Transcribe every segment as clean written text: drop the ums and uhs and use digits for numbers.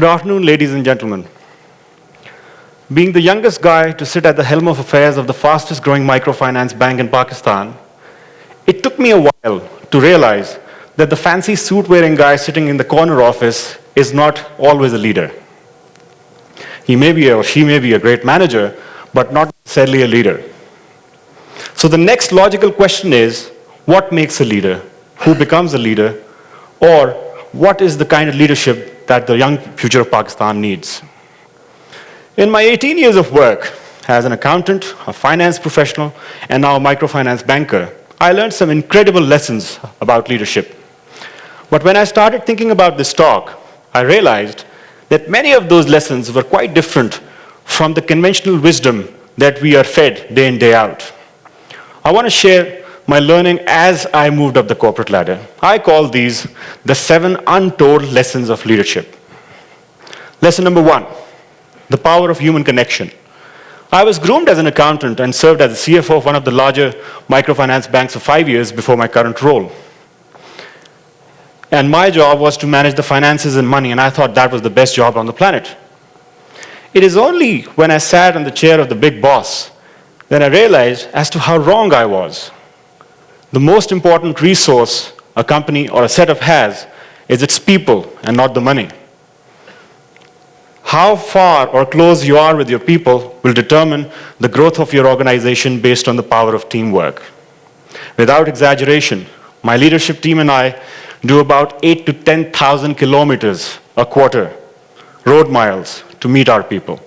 Good afternoon, ladies and gentlemen. Being the youngest guy to sit at the helm of affairs of the fastest growing microfinance bank in Pakistan, it took me a while to realize that the fancy suit wearing guy sitting in the corner office is not always a leader. He may be or she may be a great manager, but not necessarily a leader. So the next logical question is, what makes a leader? Who becomes a leader? Or what is the kind of leadership that the young future of Pakistan needs? In my 18 years of work as an accountant, a finance professional, and now a microfinance banker, I learned some incredible lessons about leadership. But when I started thinking about this talk, I realized that many of those lessons were quite different from the conventional wisdom that we are fed day in, day out. I want to share my learning as I moved up the corporate ladder. I call these the 7 untold lessons of leadership. Lesson number 1, the power of human connection. I was groomed as an accountant and served as the CFO of one of the larger microfinance banks for 5 years before my current role. And my job was to manage the finances and money, and I thought that was the best job on the planet. It is only when I sat on the chair of the big boss that I realized as to how wrong I was. The most important resource a company or a setup has is its people and not the money. How far or close you are with your people will determine the growth of your organization based on the power of teamwork. Without exaggeration, my leadership team and I do about 8,000 to 10,000 kilometers a quarter, road miles, to meet our people.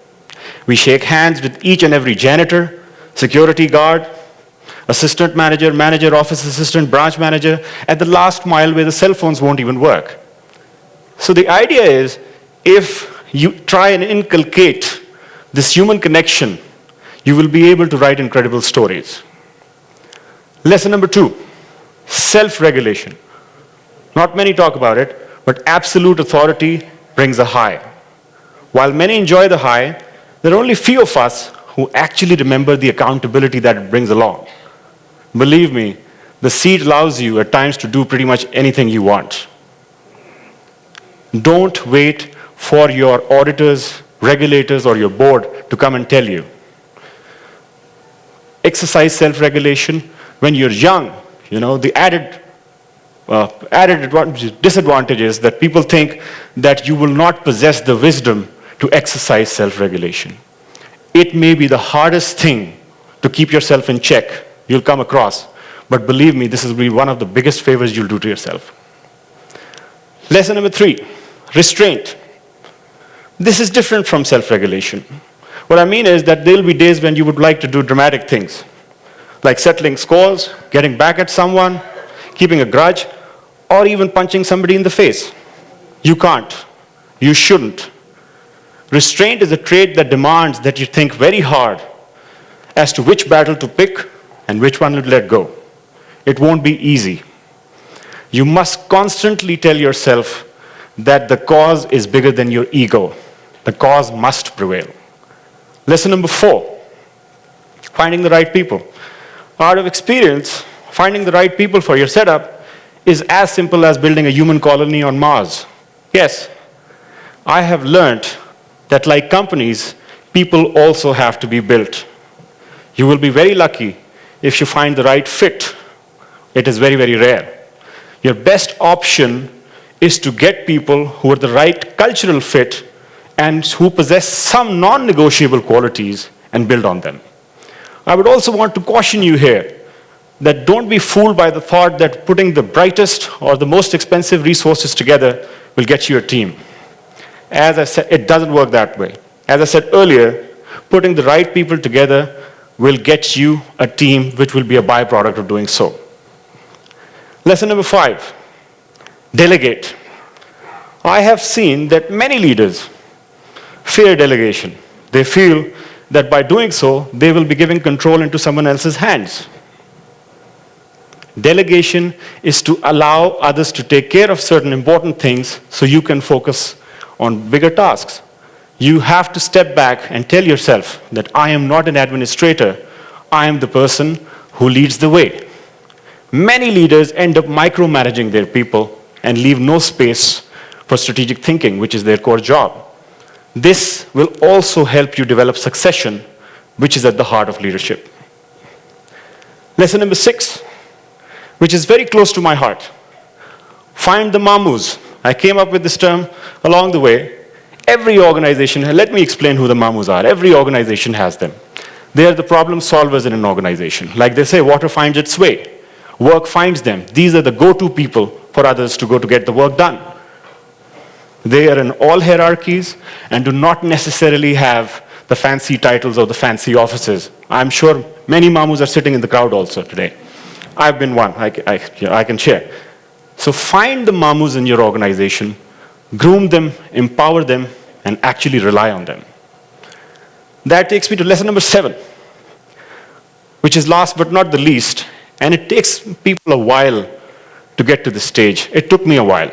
We shake hands with each and every janitor, security guard, assistant manager, manager, office assistant, branch manager, at the last mile where the cell phones won't even work. So the idea is, if you try and inculcate this human connection, you will be able to write incredible stories. Lesson number 2, self-regulation. Not many talk about it, but absolute authority brings a high. While many enjoy the high, there are only few of us who actually remember the accountability that it brings along. Believe me, the seat allows you at times to do pretty much anything you want. Don't wait for your auditors, regulators, or your board to come and tell you. Exercise self-regulation. When you're young, the added disadvantage is that people think that you will not possess the wisdom to exercise self-regulation. It may be the hardest thing to keep yourself in check you'll come across, but believe me, this will be one of the biggest favors you'll do to yourself. Lesson number 3, restraint. This is different from self-regulation. What I mean is that there'll be days when you would like to do dramatic things, like settling scores, getting back at someone, keeping a grudge, or even punching somebody in the face. You can't. You shouldn't. Restraint is a trait that demands that you think very hard as to which battle to pick and which one to let go. It won't be easy. You must constantly tell yourself that the cause is bigger than your ego. The cause must prevail. Lesson number 4, finding the right people. Out of experience, finding the right people for your setup is as simple as building a human colony on Mars. Yes, I have learned that like companies, people also have to be built. You will be very lucky if you find the right fit. It is very, very rare. Your best option is to get people who are the right cultural fit and who possess some non-negotiable qualities and build on them. I would also want to caution you here that don't be fooled by the thought that putting the brightest or the most expensive resources together will get you a team. As I said, it doesn't work that way. As I said earlier, putting the right people together will get you a team which will be a byproduct of doing so. Lesson number 5, delegate. I have seen that many leaders fear delegation. They feel that by doing so, they will be giving control into someone else's hands. Delegation is to allow others to take care of certain important things so you can focus on bigger tasks. You have to step back and tell yourself that I am not an administrator, I am the person who leads the way. Many leaders end up micromanaging their people and leave no space for strategic thinking, which is their core job. This will also help you develop succession, which is at the heart of leadership. Lesson number 6, which is very close to my heart. Find the Mamoos. I came up with this term along the way. Every organization, let me explain who the Mamoos are. Every organization has them. They are the problem solvers in an organization. Like they say, water finds its way. Work finds them. These are the go-to people for others to go to get the work done. They are in all hierarchies and do not necessarily have the fancy titles or the fancy offices. I'm sure many Mamoos are sitting in the crowd also today. I've been one, I can share. So find the Mamoos in your organization, groom them, empower them, and actually rely on them. That takes me to lesson number 7, which is last but not the least, and it takes people a while to get to this stage. It took me a while.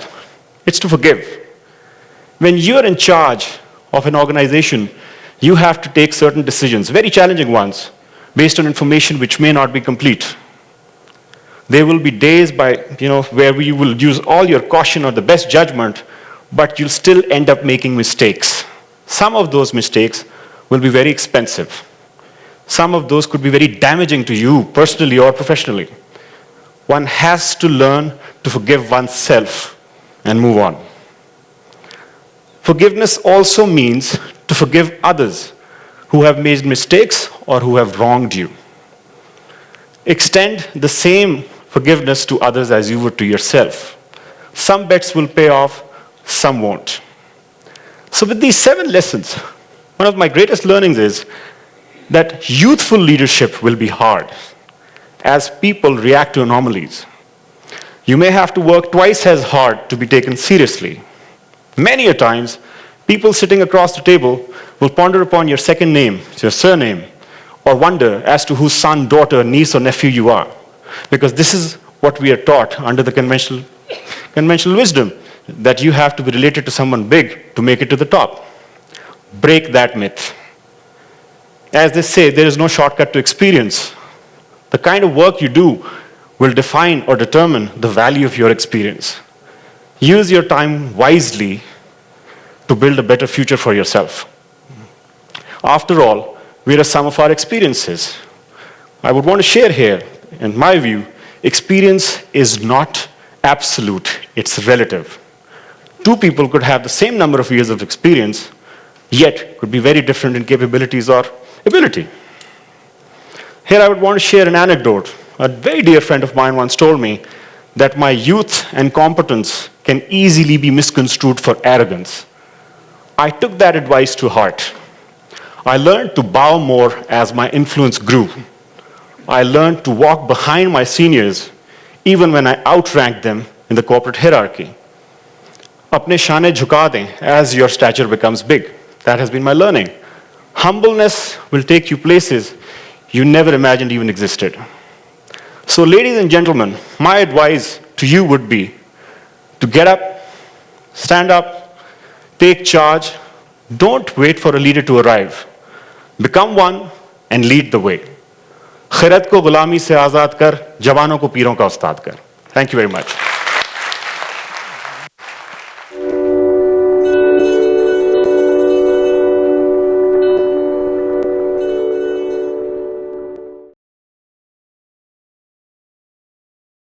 It's to forgive. When you're in charge of an organization, you have to take certain decisions, very challenging ones, based on information which may not be complete. There will be days where you will use all your caution or the best judgment, but you'll still end up making mistakes. Some of those mistakes will be very expensive. Some of those could be very damaging to you personally or professionally. One has to learn to forgive oneself and move on. Forgiveness also means to forgive others who have made mistakes or who have wronged you. Extend the same forgiveness to others as you would to yourself. Some bets will pay off, some won't. So with these 7 lessons, one of my greatest learnings is that youthful leadership will be hard as people react to anomalies. You may have to work twice as hard to be taken seriously. Many a times, people sitting across the table will ponder upon your second name, your surname, or wonder as to whose son, daughter, niece, or nephew you are. Because this is what we are taught under the conventional wisdom, that you have to be related to someone big to make it to the top. Break that myth. As they say, there is no shortcut to experience. The kind of work you do will define or determine the value of your experience. Use your time wisely to build a better future for yourself. After all, where are some of our experiences? I would want to share here, in my view, experience is not absolute, it's relative. 2 people could have the same number of years of experience, yet could be very different in capabilities or ability. Here I would want to share an anecdote. A very dear friend of mine once told me that my youth and competence can easily be misconstrued for arrogance. I took that advice to heart. I learned to bow more as my influence grew. I learned to walk behind my seniors even when I outranked them in the corporate hierarchy. Apne shane jhuka dein as your stature becomes big. That has been my learning. Humbleness will take you places you never imagined even existed. So ladies and gentlemen, my advice to you would be to get up, stand up, take charge. Don't wait for a leader to arrive. Become one and lead the way. खिरत को गुलामी से आज़ाद कर, जवानों को पीरों का उस्ताद कर. Thank you very much.